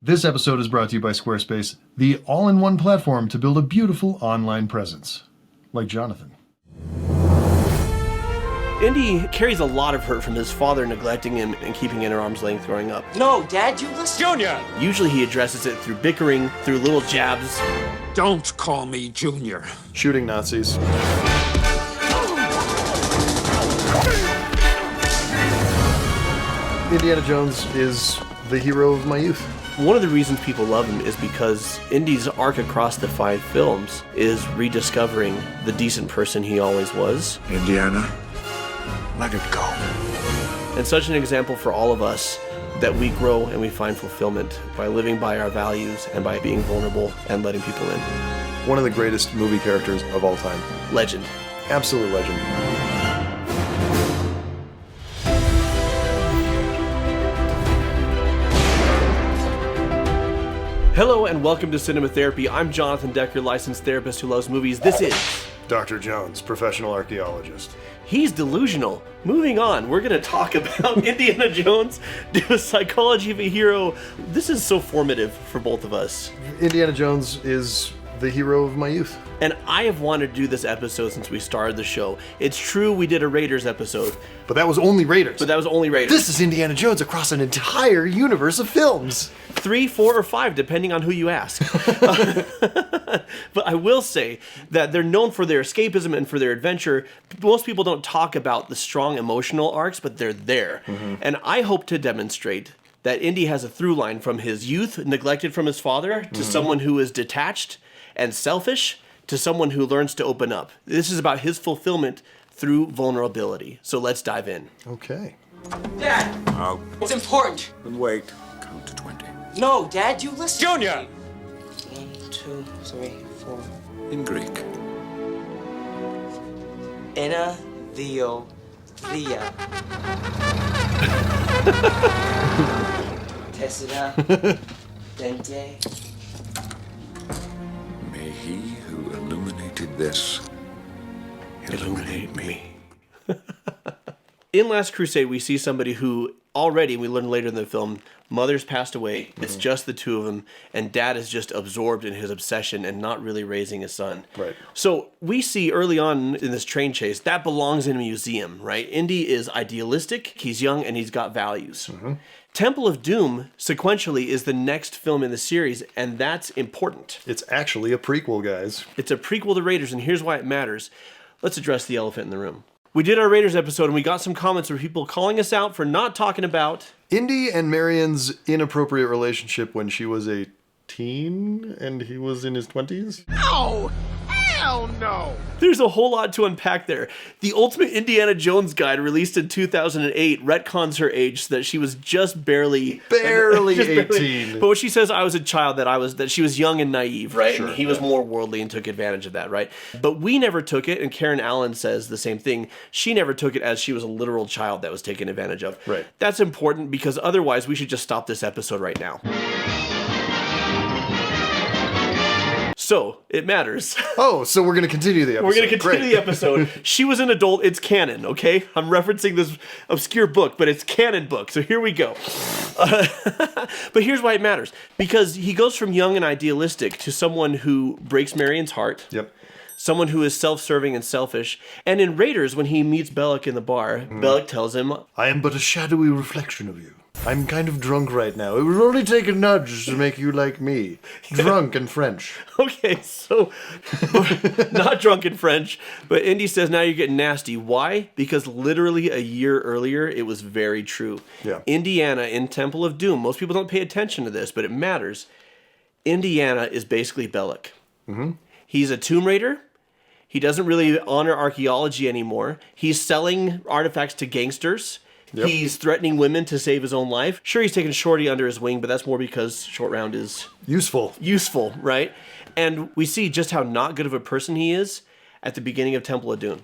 This episode is brought to you by Squarespace, the all-in-one platform to build a beautiful online presence. Like Jonathan. Indy carries a lot of hurt from his father neglecting him and keeping him at arm's length growing up. No, Dad, you listen. Junior! Usually he addresses it through bickering, through little jabs. Don't call me Junior. Shooting Nazis. Indiana Jones is the hero of my youth. One of the reasons people love him is because Indy's arc across the 5 films is rediscovering the decent person he always was. Indiana, let it go. And such an example for all of us that we grow and we find fulfillment by living by our values and by being vulnerable and letting people in. One of the greatest movie characters of all time. Legend. Absolute legend. Hello and welcome to Cinema Therapy. I'm Jonathan Decker, licensed therapist who loves movies. This is Dr. Jones, professional archaeologist. He's Delusional. Moving on, we're going to talk about Indiana Jones, do a psychology of a hero. This is so formative for both of us. Indiana Jones is the hero of my youth. And I have wanted to do this episode since we started the show. It's true we did a Raiders episode. But that was only Raiders. This is Indiana Jones across an entire universe of films. 3, 4, or 5, depending on who you ask. But I will say that they're known for their escapism and for their adventure. Most people don't talk about the strong emotional arcs, but they're there. Mm-hmm. And I hope to demonstrate that Indy has a through line from his youth, neglected from his father, to someone who is detached and selfish, to someone who learns to open up. This is about his fulfillment through vulnerability. So let's dive in. Okay. Dad, Oh, it's important. then wait. Count to 20. No, Dad, you listen. Junior! 1, 2, 3, 4. In Greek. Ena, Theo, Thea. Tessida, Dente. May he who illuminated this illuminate me. In Last Crusade, we see somebody who already, we learn later in the film, mother's passed away, it's just the two of them, and dad is just absorbed in his obsession and not really raising his son. Right. So we see early on in this train chase, that belongs in a museum, right? Indy is idealistic, he's young, and he's got values. Mm-hmm. Temple of Doom, sequentially, is the next film in the series, and that's important. It's actually a prequel, guys. It's a prequel to Raiders, and here's why it matters. Let's address the elephant in the room. We did our Raiders episode, and we got some comments from people calling us out for not talking about Indy and Marion's inappropriate relationship when she was a teen and he was in his 20s. Oh, hell no! There's a whole lot to unpack there. The Ultimate Indiana Jones Guide, released in 2008, retcons her age so that she was just barely 18. But when she says I was a child, that she was young and naive, right? Sure, and he was more worldly and took advantage of that, right? But we never took it, and Karen Allen says the same thing. She never took it as she was a literal child that was taken advantage of. Right. That's important because otherwise we should just stop this episode right now. So, it matters. Oh, so we're going to continue the episode. We're going to continue Great. the episode. She was an adult. It's canon, okay? I'm referencing this obscure book, but it's canon book. So here we go. But here's why it matters. Because he goes from young and idealistic to someone who breaks Marion's heart. Yep. Someone who is self-serving and selfish. And in Raiders, when he meets Belloc in the bar, Belloc tells him, I am but a shadowy reflection of you. I'm kind of drunk right now. It would only take a nudge to make you like me. Drunk and French. okay, so not drunk in French, but Indy says now you're getting nasty. Why? Because literally a year earlier, it was very true. Yeah. Indiana in Temple of Doom, most people don't pay attention to this, but it matters. Indiana is basically Belloc. Mm-hmm. He's a Tomb Raider. He doesn't really honor archaeology anymore. He's selling artifacts to gangsters. Yep. He's threatening women to save his own life. Sure, he's taking Shorty under his wing, but that's more because Short Round is useful, right? And we see just how not good of a person he is at the beginning of Temple of Doom.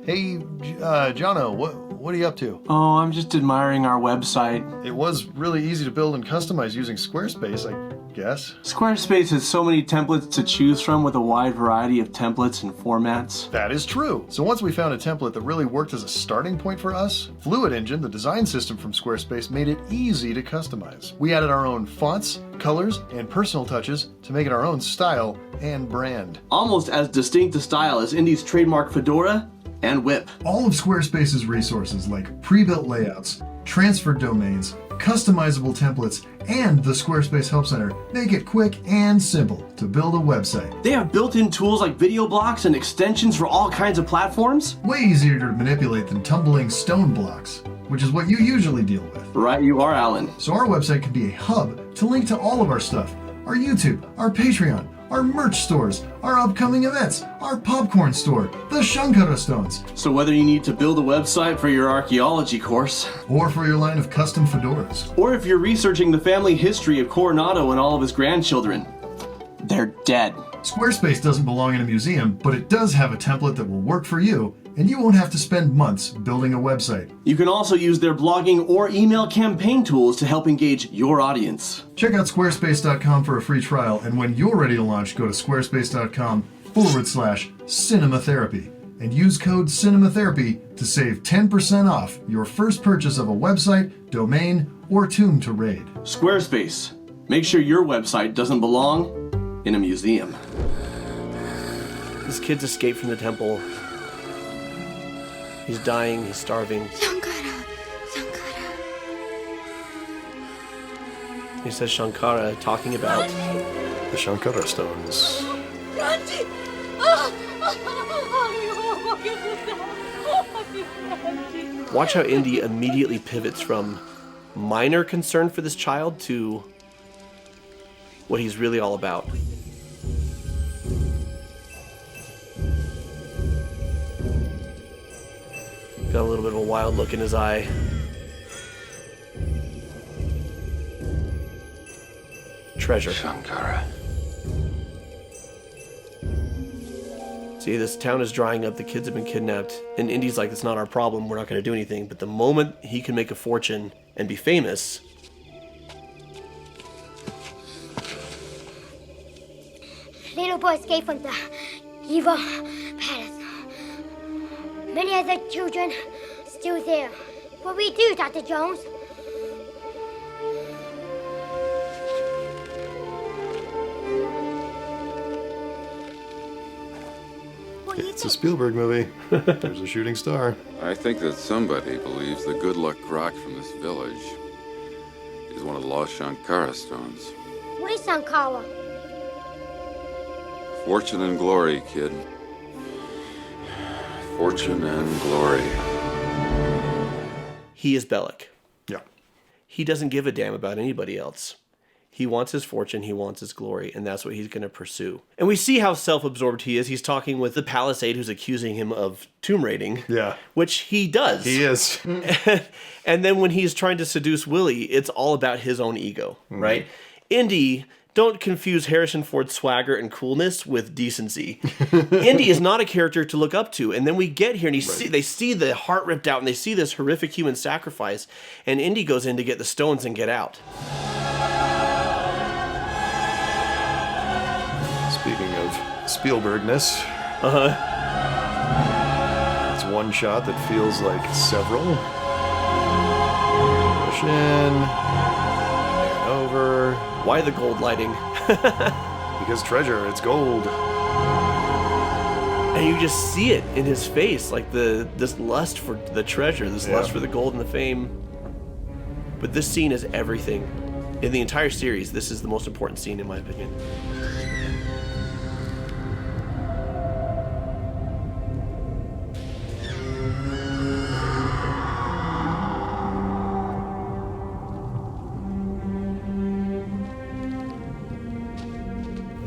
Hey, Jono, what are you up to? Oh, I'm just admiring our website. It was really easy to build and customize using Squarespace, I guess. Squarespace has so many templates to choose from with a wide variety of templates and formats. That is true. So once we found a template that really worked as a starting point for us, Fluid Engine, the design system from Squarespace, made it easy to customize. We added our own fonts, colors, and personal touches to make it our own style and brand. Almost as distinct a style as Indy's trademark fedora and whip. All of Squarespace's resources like pre-built layouts, transferred domains, customizable templates, and the Squarespace Help Center make it quick and simple to build a website. They have built-in tools like video blocks and extensions for all kinds of platforms. Way easier to manipulate than tumbling stone blocks, which is what you usually deal with. Right you are, Alan. So our website can be a hub to link to all of our stuff. Our YouTube, our Patreon, our merch stores, our upcoming events, our popcorn store, the Shankara stones, So whether you need to build a website for your archaeology course, or for your line of custom fedoras. or if you're researching the family history of Coronado and all of his grandchildren, they're dead. Squarespace doesn't belong in a museum, but it does have a template that will work for you, and you won't have to spend months building a website. You can also use their blogging or email campaign tools to help engage your audience. Check out squarespace.com for a free trial, and when you're ready to launch, go to squarespace.com/cinematherapy and use code cinematherapy to save 10% off your first purchase of a website, domain, or tomb to raid. Squarespace. Make sure your website doesn't belong in a museum. This kid's escaped from the temple. He's dying, he's starving. Shankara, Shankara. He says Shankara, talking about The Shankara stones. Randy! Watch how Indy immediately pivots from minor concern for this child to what he's really all about. Got a little bit of a wild look in his eye. Treasure. Shankara. See, this town is drying up, the kids have been kidnapped, and Indy's like, it's not our problem, we're not going to do anything. But the moment he can make a fortune and be famous, Little boy escaped from the evil palace. Many other children still there. What we do, Dr. Jones? What do you It's a think? Spielberg movie. There's a shooting star. I think that somebody believes the good luck rock from this village is one of the lost Shankara stones. What is Sankara? Fortune and glory, kid. Fortune and glory. he is Bellic. Yeah. He doesn't give a damn about anybody else. He wants his fortune, he wants his glory, and that's what he's going to pursue. And we see how self-absorbed he is. He's talking with the Palisade who's accusing him of tomb raiding. Yeah. Which he does. He is. And then when he's trying to seduce Willie, it's all about his own ego, right? Indy, don't confuse Harrison Ford's swagger and coolness with decency. Indy is not a character to look up to. And then we get here and they see the heart ripped out and they see this horrific human sacrifice. And Indy goes in to get the stones and get out. Speaking of Spielbergness. It's one shot that feels like several. Push in. And over. Why the gold lighting? Because treasure, it's gold. And you just see it in his face, like this lust for the treasure, this lust for the gold and the fame. But this scene is everything. In the entire series, this is the most important scene in my opinion.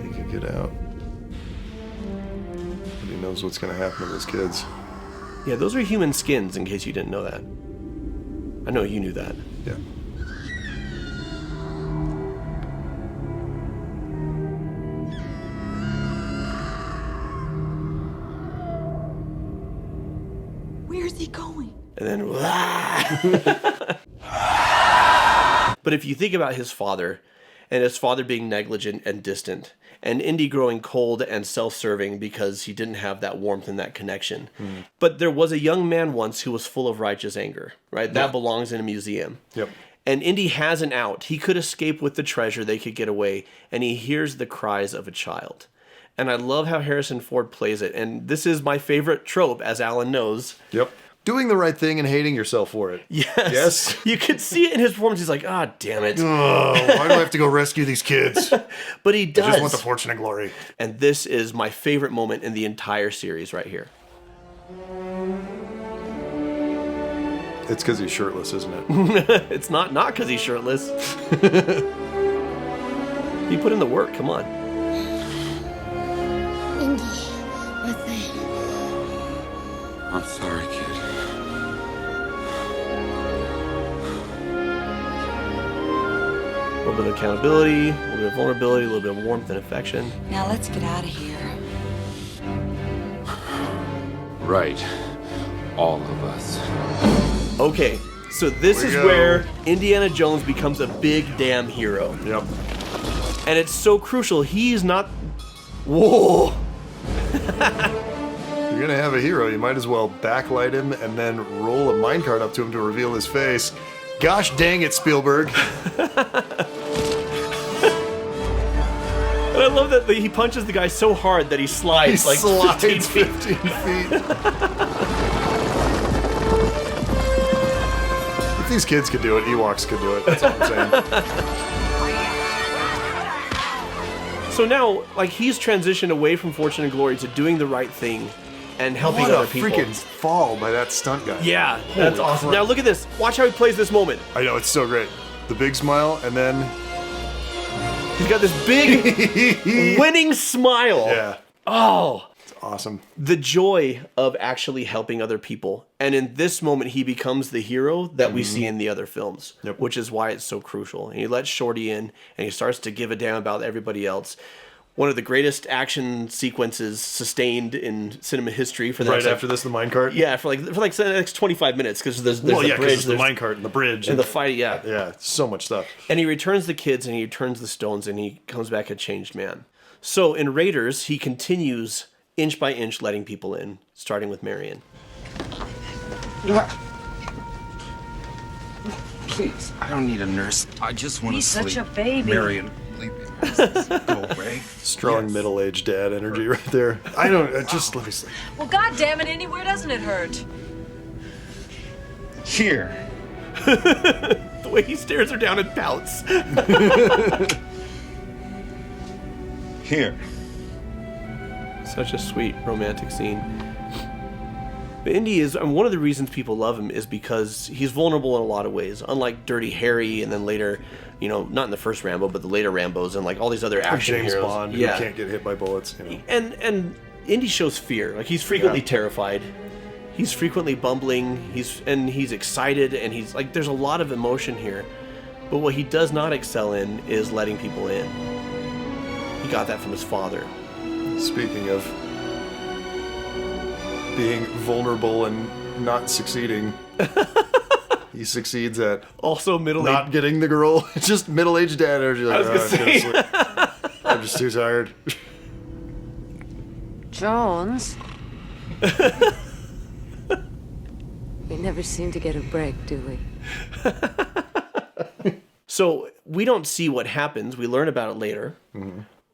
He could get out. But he knows what's going to happen to those kids. Yeah, those are human skins, in case you didn't know that. I know you knew that. Yeah. Where's he going? and then But if you think about his father, and his father being negligent and distant, and Indy growing cold and self-serving because he didn't have that warmth and that connection. But there was a young man once who was full of righteous anger, right? That belongs in a museum. Yep. And Indy has an out. He could escape with the treasure. They could get away. And he hears the cries of a child. And I love how Harrison Ford plays it. And this is my favorite trope, as Alan knows. Yep. Doing the right thing and hating yourself for it. Yes. You could see it in his performance. He's like, ah, damn it. Oh, why do I have to go rescue these kids? But he does. I just want the fortune and glory. And this is my favorite moment in the entire series right here. It's because he's shirtless, isn't it? It's not because he's shirtless. He put in the work. Come on. Indy, my friend. I'm sorry, kid. A little bit of accountability, a little bit of vulnerability, a little bit of warmth and affection. Now let's get out of here. Right. All of us. Okay, so this is where Indiana Jones becomes a big damn hero. Yep. And it's so crucial. He's not... Whoa! You're gonna have a hero, you might as well backlight him and then roll a minecart up to him to reveal his face. Gosh dang it, Spielberg. And I love that he punches the guy so hard that he slides like 15 feet. 15 feet. If these kids could do it, Ewoks could do it. That's all I'm saying. So now, like, he's transitioned away from fortune and glory to doing the right thing and helping What other a people. freaking fall by that stunt guy. Yeah, that's Holy awesome. crap. Now look at this. Watch how he plays this moment. I know, it's so great. The big smile, and then... He's got this big winning smile. Yeah, Oh, it's awesome. the joy of actually helping other people. And in this moment, he becomes the hero that we see in the other films, Yep. which is why it's so crucial. And he lets Shorty in, and he starts to give a damn about everybody else. One of the greatest action sequences sustained in cinema history for the Right next, after this, the minecart? yeah, for like the next 25 minutes, because there's Well, the yeah, because bridge, it's the there's- minecart and the bridge. and the fight, yeah. Yeah, so much stuff. And he returns the kids and he returns the stones and he comes back a changed man. So in Raiders, he continues inch by inch letting people in, starting with Marion. Please, I don't need a nurse. I just want to He's sleep. such a baby. Marion, leave me. Go away. Strong middle-aged dad energy right there. I don't, just let me sleep. Well, God damn it, Indy, where doesn't it hurt? Here. The way he stares her down and pouts. Here. Such a sweet romantic scene. But Indy is, and one of the reasons people love him is because he's vulnerable in a lot of ways. Unlike Dirty Harry, and then later, you know, not in the first Rambo, but the later Rambos, and like all these other action James heroes. Bond, yeah. who can't get hit by bullets. You know. And Indy shows fear. Like, he's frequently Yeah. terrified. He's frequently bumbling. He's excited, and he's like, there's a lot of emotion here. But what he does not excel in is letting people in. He got that from his father. Speaking of being vulnerable and not succeeding, he succeeds at Also middle-aged. not getting the girl. Just middle-aged dad energy. Like, I was gonna "Oh, I'm gonna say." sleep. I'm just too tired. Jones? We never seem to get a break, do we? So we don't see what happens. We learn about it later.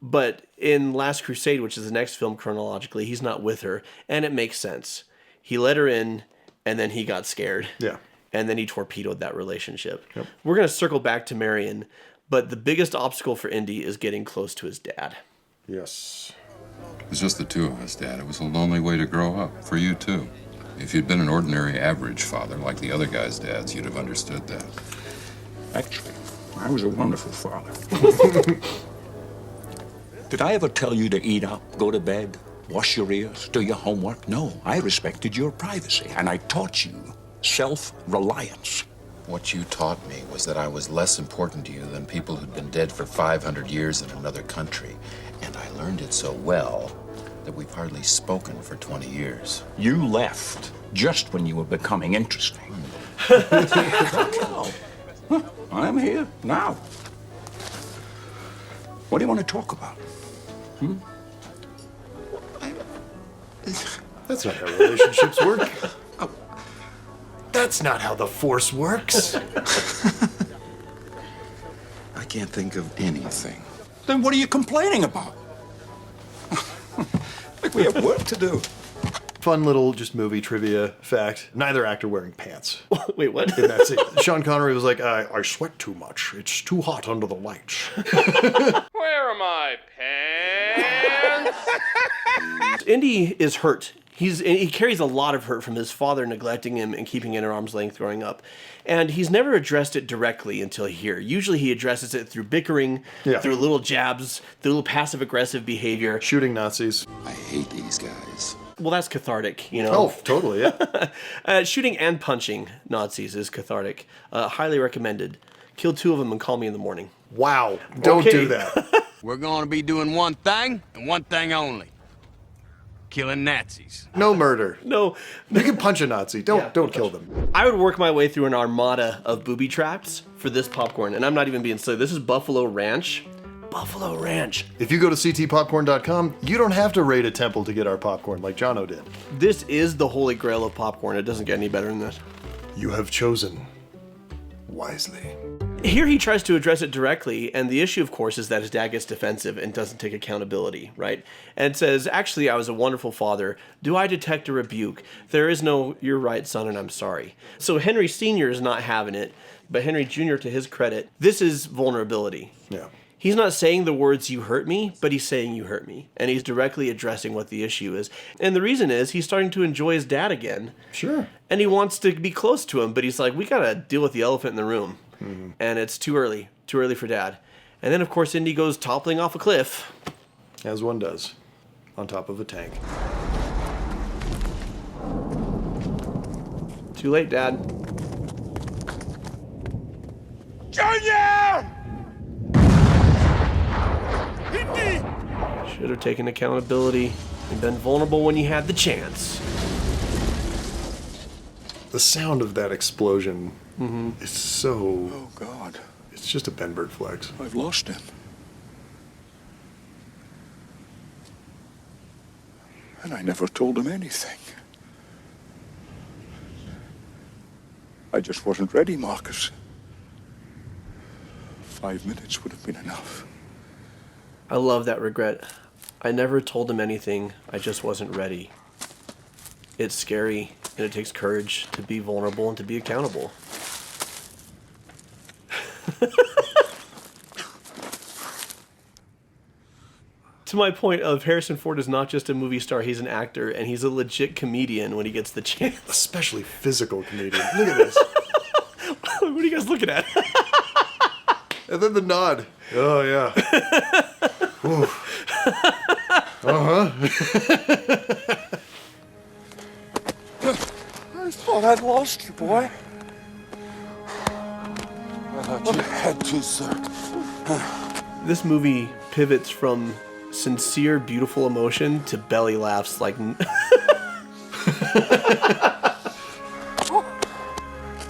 But in Last Crusade, which is the next film chronologically, he's not with her. And it makes sense. He let her in, and then he got scared. Yeah. And then he torpedoed that relationship. We're going to circle back to Marion. But the biggest obstacle for Indy is getting close to his dad. Yes. It was just the two of us, Dad. It was a lonely way to grow up. For you, too. If you'd been an ordinary average father like the other guys' dads, you'd have understood that. Actually, I was a wonderful father. Did I ever tell you to eat up, go to bed, wash your ears, do your homework? No, I respected your privacy, and I taught you self-reliance. What you taught me was that I was less important to you than people who'd been dead for 500 years in another country. And I learned it so well that we've hardly spoken for 20 years. You left just when you were becoming interesting. I'm here now. What do you want to talk about? That's not how relationships work. That's not how the Force works. I can't think of anything. Then what are you complaining about? Like we have work to do. Fun little just movie trivia fact. Neither actor wearing pants. Wait, what? In that scene. Sean Connery was like, I sweat too much. It's too hot under the lights. Where are my pants? Indy is hurt. He carries a lot of hurt from his father neglecting him and keeping him at arm's length growing up. And he's never addressed it directly until here. Usually he addresses it through bickering, through little jabs, through little passive-aggressive behavior. Shooting Nazis. I hate these guys. Well, that's cathartic, you know. Oh, totally, yeah. Shooting and punching Nazis is cathartic. Highly recommended. Kill 2 of them and call me in the morning. Wow. Don't do that. We're going to be doing one thing and one thing only. Killing Nazis. No murder. No. You can punch a Nazi. Don't kill them. I would work my way through an armada of booby traps for this popcorn, and I'm not even being silly. This is Buffalo Ranch. Buffalo Ranch. If you go to ctpopcorn.com, you don't have to raid a temple to get our popcorn like Jono did. This is the holy grail of popcorn. It doesn't get any better than this. You have chosen wisely. Here he tries to address it directly, and the issue, of course, is that his dad gets defensive and doesn't take accountability, right? And says, actually, I was a wonderful father. Do I detect a rebuke? There is no, you're right, son, and I'm sorry. So Henry Sr. is not having it, but Henry Jr., to his credit, this is vulnerability. Yeah. He's not saying the words, you hurt me, but he's saying you hurt me. And he's directly addressing what the issue is. And the reason is he's starting to enjoy his dad again. Sure. And he wants to be close to him, but he's like, we gotta deal with the elephant in the room. Mm-hmm. And it's too early for dad. And then, of course, Indy goes toppling off a cliff. As one does, on top of a tank. Too late, Dad. Junior! Should have taken accountability and been vulnerable when you had the chance. The sound of that explosion is so... Oh, God. It's just a Ben Bird flex. I've lost him. And I never told him anything. I just wasn't ready, Marcus. 5 minutes would have been enough. I love that regret. I never told him anything. I just wasn't ready. It's scary, and it takes courage to be vulnerable and to be accountable. To my point of Harrison Ford is not just a movie star, he's an actor, and he's a legit comedian when he gets the chance. Especially physical comedian. Look at this. What are you guys looking at? And then the nod. Oh, yeah. Uh-huh. I thought I'd lost you, boy. I thought you had to, sir. This movie pivots from sincere, beautiful emotion to belly laughs like...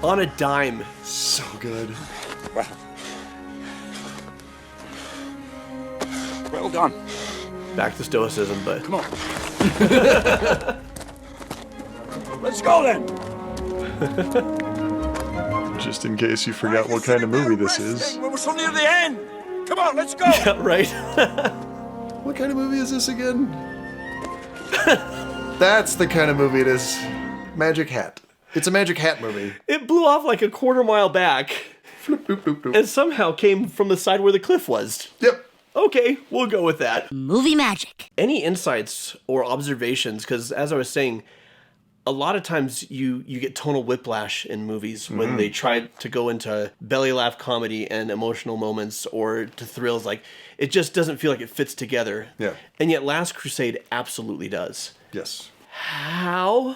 on a dime. So good. Well done. Back to stoicism, but... Come on. Let's go, then. Just in case you forgot what kind of movie this is. We were so near the end. Come on, let's go. Yeah, right. What kind of movie is this again? That's the kind of movie it is. Magic Hat. It's a Magic Hat movie. It blew off like a quarter-mile back. Floop, doop, doop, doop. And somehow came from the side where the cliff was. Yep. Okay, we'll go with that. Movie magic. Any insights or observations? Because as I was saying, a lot of times you get tonal whiplash in movies when they try to go into belly laugh comedy and emotional moments or to thrills. Like, it just doesn't feel like it fits together. Yeah. And yet Last Crusade absolutely does. Yes. How?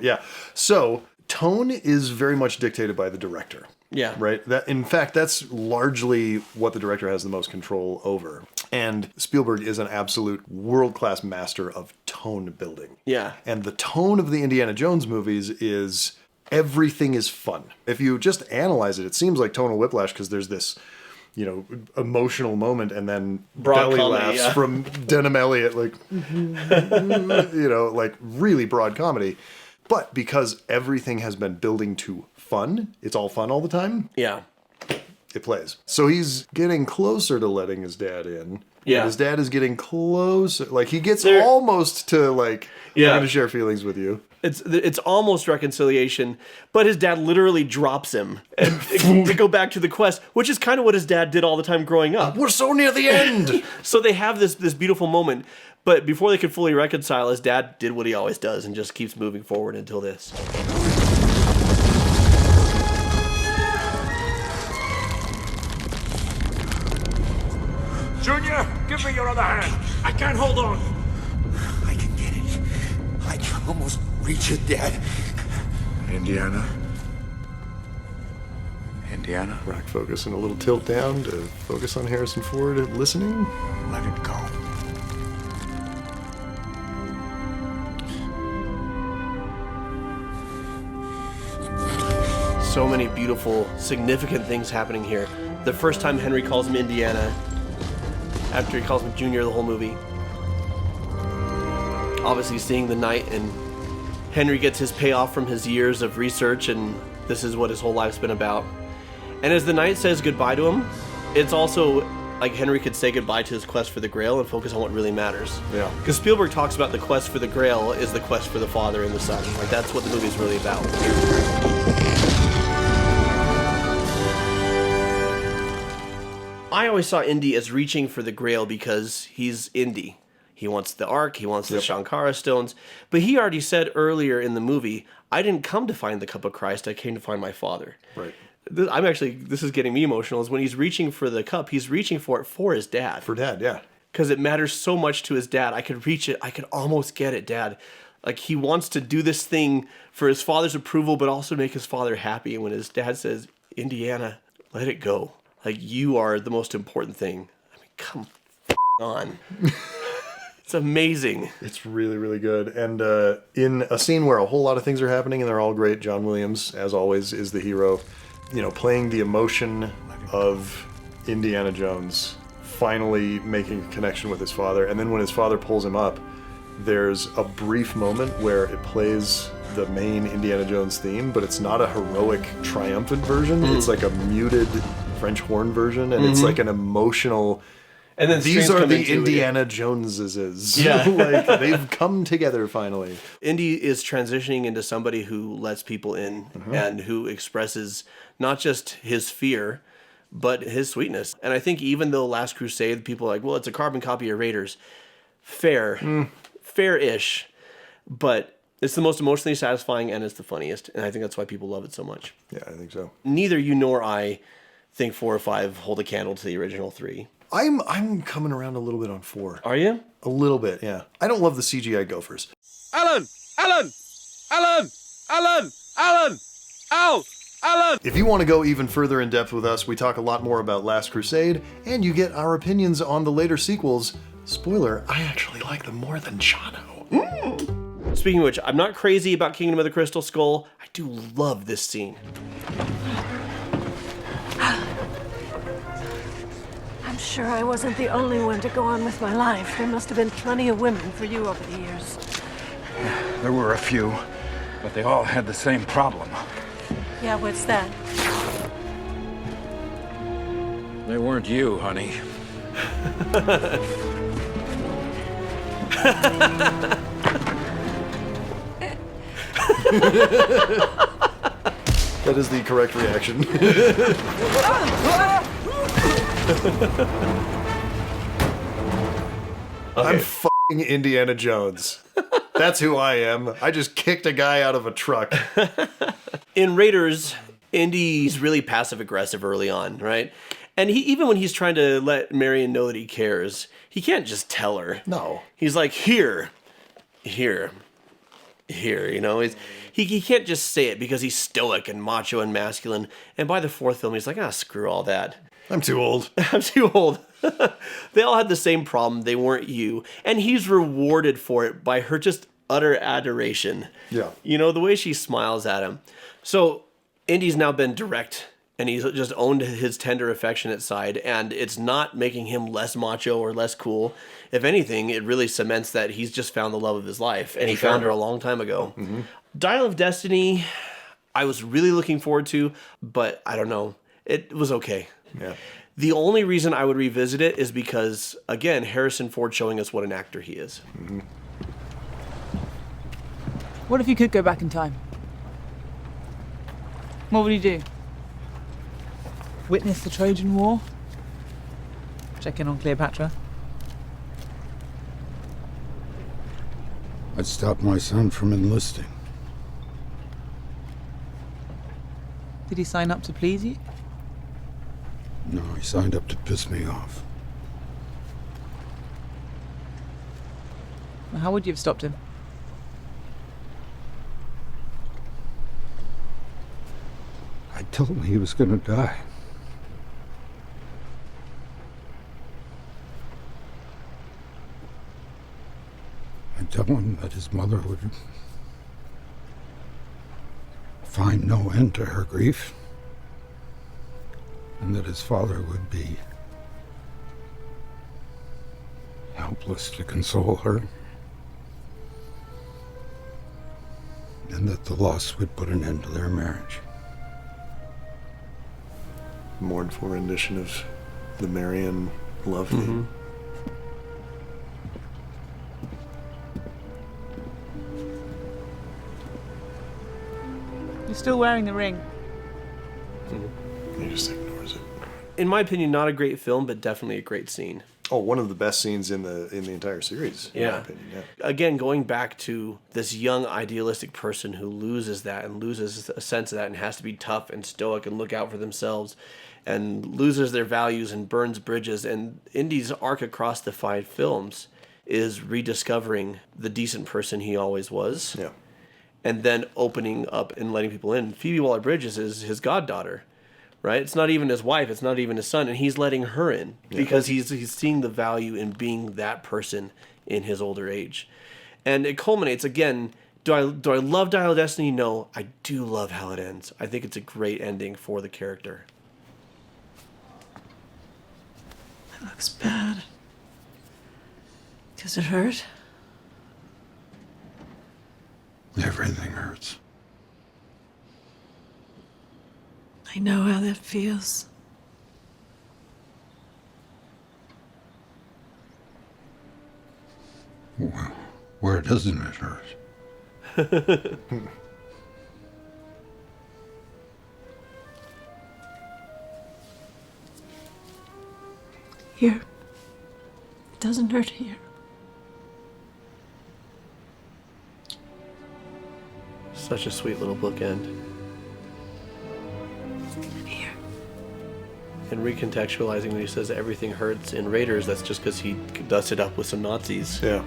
Yeah. So, tone is very much dictated by the director. Yeah. Right? That, in fact, that's largely what the director has the most control over. And Spielberg is an absolute world-class master of tone. tone building. Yeah. And the tone of the Indiana Jones movies is everything is fun. If you just analyze it, it seems like tonal whiplash because there's this, emotional moment and then Broad belly comedy, laughs from Denham Elliott, like, like really broad comedy. But because everything has been building to fun, it's all fun all the time. Yeah. It plays. So he's getting closer to letting his dad in. Yeah. His dad is getting closer. Like, he gets almost to, like, I'm going to share feelings with you. It's almost reconciliation, but his dad literally drops him and to go back to the quest, which is kind of what his dad did all the time growing up. We're so near the end! So they have this beautiful moment, but before they could fully reconcile, his dad did what he always does and just keeps moving forward until this. Junior, give me your other hand. I can't hold on. I can get it. I can almost reach it, Dad. Indiana. Rack focus and a little tilt down to focus on Harrison Ford listening. Let it go. So many beautiful, significant things happening here. The first time Henry calls him Indiana, after he calls him Junior the whole movie. Obviously seeing the night, and Henry gets his payoff from his years of research, and this is what his whole life's been about. And as the knight says goodbye to him, it's also like Henry could say goodbye to his quest for the Grail and focus on what really matters. Yeah. Because Spielberg talks about the quest for the Grail is the quest for the father and the son. Like, that's what the movie's really about. I always saw Indy as reaching for the Grail because he's Indy. He wants the Ark, he wants the Shankara stones. But he already said earlier in the movie, I didn't come to find the cup of Christ, I came to find my father. Right. This is getting me emotional, is when he's reaching for the cup, he's reaching for it for his dad. For Dad, yeah. Because it matters so much to his dad. I could reach it, I could almost get it, Dad. Like, he wants to do this thing for his father's approval, but also make his father happy. And when his dad says, Indiana, let it go. Like, you are the most important thing. I mean, come on. It's amazing. It's really, really good. And in a scene where a whole lot of things are happening and they're all great, John Williams, as always, is the hero. Playing the emotion of Indiana Jones, finally making a connection with his father. And then when his father pulls him up, there's a brief moment where it plays the main Indiana Jones theme, but it's not a heroic, triumphant version. It's like a muted French horn version, and it's like an emotional... And then these are the Indiana Joneses. Yeah. Like, they've come together finally. Indy is transitioning into somebody who lets people in and who expresses not just his fear, but his sweetness. And I think even though Last Crusade, people are like, well, it's a carbon copy of Raiders. Fair-ish. But it's the most emotionally satisfying and it's the funniest. And I think that's why people love it so much. Yeah, I think so. Neither you nor I think 4 or 5 hold a candle to the original 3. I'm coming around a little bit on 4. Are you? A little bit, yeah. I don't love the CGI gophers. Alan! If you want to go even further in depth with us, we talk a lot more about Last Crusade, and you get our opinions on the later sequels. Spoiler, I actually like them more than Jono. Speaking of which, I'm not crazy about Kingdom of the Crystal Skull. I do love this scene. I'm sure I wasn't the only one to go on with my life. There must have been plenty of women for you over the years. There were a few, but they all had the same problem. Yeah, what's that? They weren't you, honey. That is the correct reaction. I'm f***ing Indiana Jones. That's who I am. I just kicked a guy out of a truck. In Raiders, Indy's really passive-aggressive early on, right? And even when he's trying to let Marion know that he cares, he can't just tell her. No. He's like, here, you know? He can't just say it because he's stoic and macho and masculine. And by the 4th film, he's like, screw all that. I'm too old. I'm too old. They all had the same problem. They weren't you. And he's rewarded for it by her just utter adoration. Yeah. You know, the way she smiles at him. So Indy's now been direct, and he's just owned his tender, affectionate side, and it's not making him less macho or less cool. If anything, it really cements that he's just found the love of his life, and he found her a long time ago. Mm-hmm. Dial of Destiny, I was really looking forward to, but I don't know. It was okay. Yeah. The only reason I would revisit it is because, again, Harrison Ford showing us what an actor he is. Mm-hmm. What if you could go back in time? What would you do? Witness the Trojan War? Check in on Cleopatra? I'd stop my son from enlisting. Did he sign up to please you? No, he signed up to piss me off. Well, how would you have stopped him? I told him he was gonna die. I told him that his mother would find no end to her grief, and that his father would be helpless to console her, and that the loss would put an end to their marriage. Mournful rendition of the Marian love theme. You're still wearing the ring. He just ignores it. In my opinion, not a great film, but definitely a great scene. Oh, one of the best scenes in the entire series, in my opinion. Yeah. Again, going back to this young idealistic person who loses that and loses a sense of that and has to be tough and stoic and look out for themselves and loses their values and burns bridges. And Indy's arc across the 5 films is rediscovering the decent person he always was. Yeah. And then opening up and letting people in. Phoebe Waller-Bridges is his goddaughter. Right? It's not even his wife. It's not even his son. And he's letting her in because he's seeing the value in being that person in his older age. And it culminates, again, do I love Dial of Destiny? No. I do love how it ends. I think it's a great ending for the character. That looks bad. Does it hurt? Everything hurts. I know how that feels. Well, where doesn't it hurt? Here. It doesn't hurt here. Such a sweet little bookend. Here. And recontextualizing when he says everything hurts in Raiders, that's just because he dusted up with some Nazis. Yeah.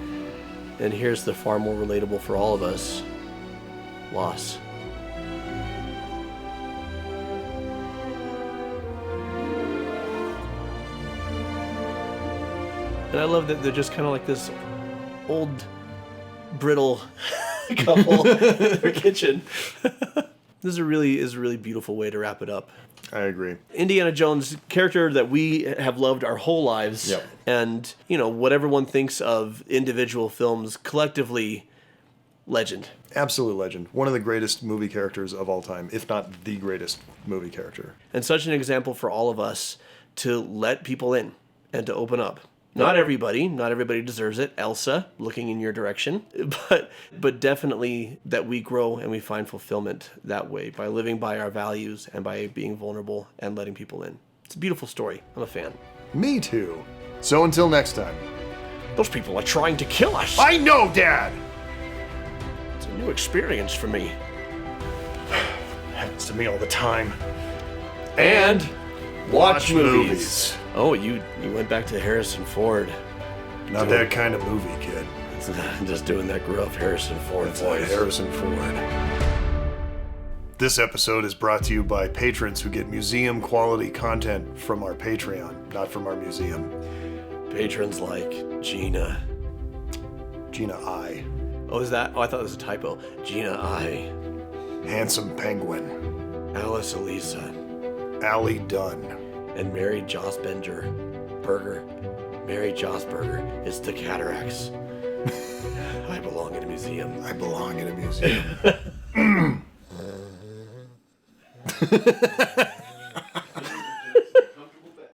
And here's the far more relatable for all of us. Loss. And I love that they're just kind of like this old, brittle couple in their kitchen. This is a really beautiful way to wrap it up. I agree. Indiana Jones, character that we have loved our whole lives. Yep. And, you know, what everyone thinks of individual films, collectively, legend. Absolute legend. One of the greatest movie characters of all time, if not the greatest movie character. And such an example for all of us to let people in and to open up. Not everybody deserves it. Elsa, looking in your direction, but definitely that we grow and we find fulfillment that way by living by our values and by being vulnerable and letting people in. It's a beautiful story. I'm a fan. Me too. So until next time. Those people are trying to kill us. I know, Dad! It's a new experience for me. Happens to me all the time. And watch movies. Oh, you went back to Harrison Ford. Not that kind of movie, kid. Just doing that gruff Harrison Ford voice. Harrison Ford. This episode is brought to you by patrons who get museum-quality content from our Patreon, not from our museum. Patrons like Gina. Gina I. Oh, is that? Oh, I thought it was a typo. Gina I. Handsome Penguin. Alice Elisa. Allie Dunn. And Mary Josberger. Mary Josberger is the cataracts. I belong in a museum. I belong in a museum.